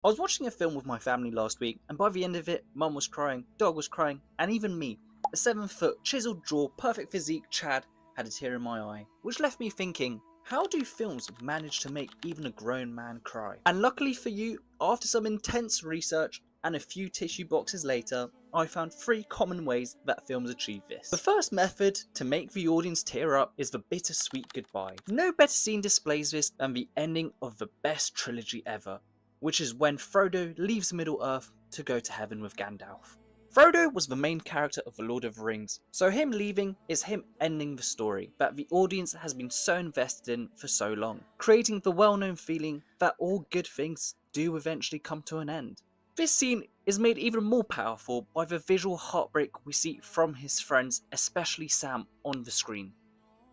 I was watching a film with my family last week, and by the end of it, mum was crying, dog was crying, and even me, a 7-foot, chiseled jaw, perfect physique Chad, had a tear in my eye, which left me thinking, how do films manage to make even a grown man cry? And luckily for you, after some intense research and a few tissue boxes later, I found 3 common ways that films achieve this. The first method to make the audience tear up is the bittersweet goodbye. No better scene displays this than the ending of the best trilogy ever, which is when Frodo leaves Middle-earth to go to heaven with Gandalf. Frodo was the main character of The Lord of the Rings, so him leaving is him ending the story that the audience has been so invested in for so long, creating the well-known feeling that all good things do eventually come to an end. This scene is made even more powerful by the visual heartbreak we see from his friends, especially Sam, on the screen,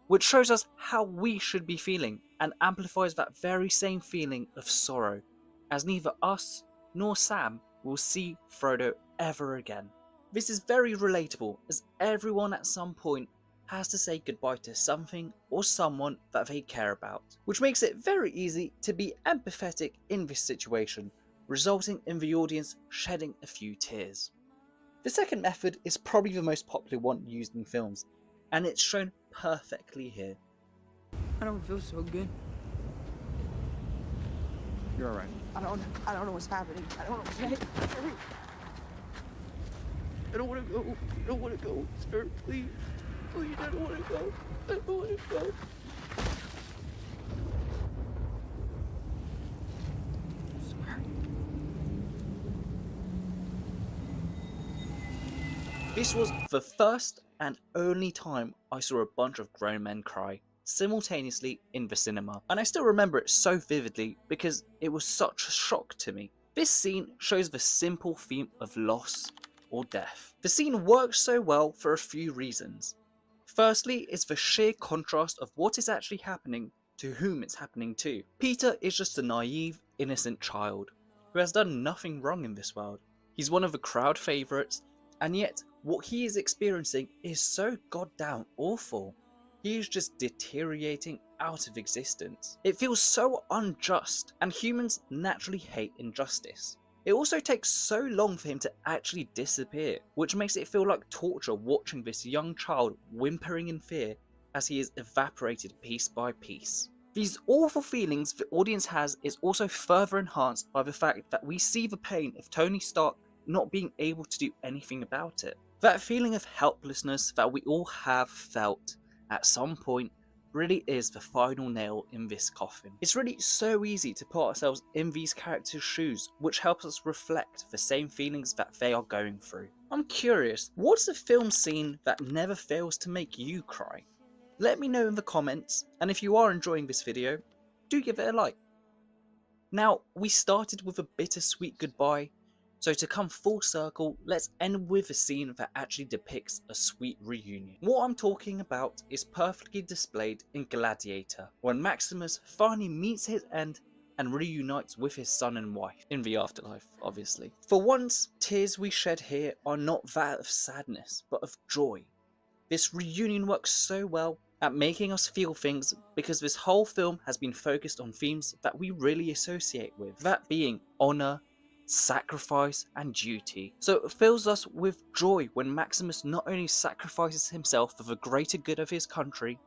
which shows us how we should be feeling and amplifies that very same feeling of sorrow, as neither us nor Sam will see Frodo ever again. This is very relatable, as everyone at some point has to say goodbye to something or someone that they care about, which makes it very easy to be empathetic in this situation, resulting in the audience shedding a few tears. The second method is probably the most popular one used in films, and it's shown perfectly here. I don't feel so good. You're alright. I don't know what's happening. I don't know. I don't want to go. I don't want to go, sir. Please. Please, I don't want to go. I don't want to go. I swear. This was the first and only time I saw a bunch of grown men cry simultaneously in the cinema, and I still remember it so vividly because it was such a shock to me. This scene shows the simple theme of loss or death. The scene works so well for a few reasons. Firstly is the sheer contrast of what is actually happening to whom it's happening to. Peter is just a naive, innocent child who has done nothing wrong in this world. He's one of the crowd favourites, and yet what he is experiencing is so goddamn awful. He is just deteriorating out of existence. It feels so unjust, and humans naturally hate injustice. It also takes so long for him to actually disappear, which makes it feel like torture watching this young child whimpering in fear as he is evaporated piece by piece. These awful feelings the audience has is also further enhanced by the fact that we see the pain of Tony Stark not being able to do anything about it. That feeling of helplessness that we all have felt at some point really is the final nail in this coffin. It's really so easy to put ourselves in these characters' shoes, which helps us reflect the same feelings that they are going through. I'm curious, what's a film scene that never fails to make you cry? Let me know in the comments, and if you are enjoying this video, do give it a like. Now, we started with a bittersweet goodbye, so to come full circle, let's end with a scene that actually depicts a sweet reunion. What I'm talking about is perfectly displayed in Gladiator, when Maximus finally meets his end and reunites with his son and wife, in the afterlife, obviously. For once, tears we shed here are not that of sadness, but of joy. This reunion works so well at making us feel things because this whole film has been focused on themes that we really associate with, that being honour, sacrifice and duty. So it fills us with joy when Maximus not only sacrifices himself for the greater good of his country,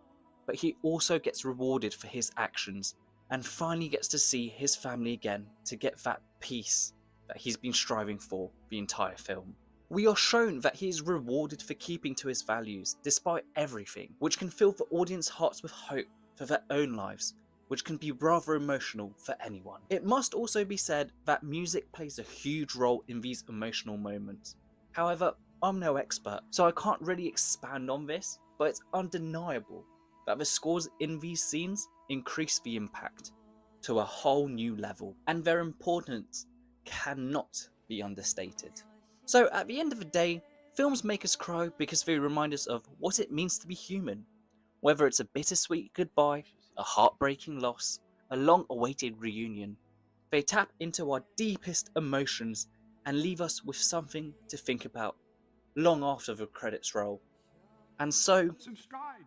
but he also gets rewarded for his actions and finally gets to see his family again to get that peace that he's been striving for the entire film. We are shown that he is rewarded for keeping to his values despite everything, which can fill the audience hearts with hope for their own lives, which can be rather emotional for anyone. It must also be said that music plays a huge role in these emotional moments. However, I'm no expert, so I can't really expand on this, but it's undeniable that the scores in these scenes increase the impact to a whole new level, and their importance cannot be understated. So at the end of the day, films make us cry because they remind us of what it means to be human. Whether it's a bittersweet goodbye, a heartbreaking loss, a long-awaited reunion, they tap into our deepest emotions and leave us with something to think about long after the credits roll. And so, Subscribe.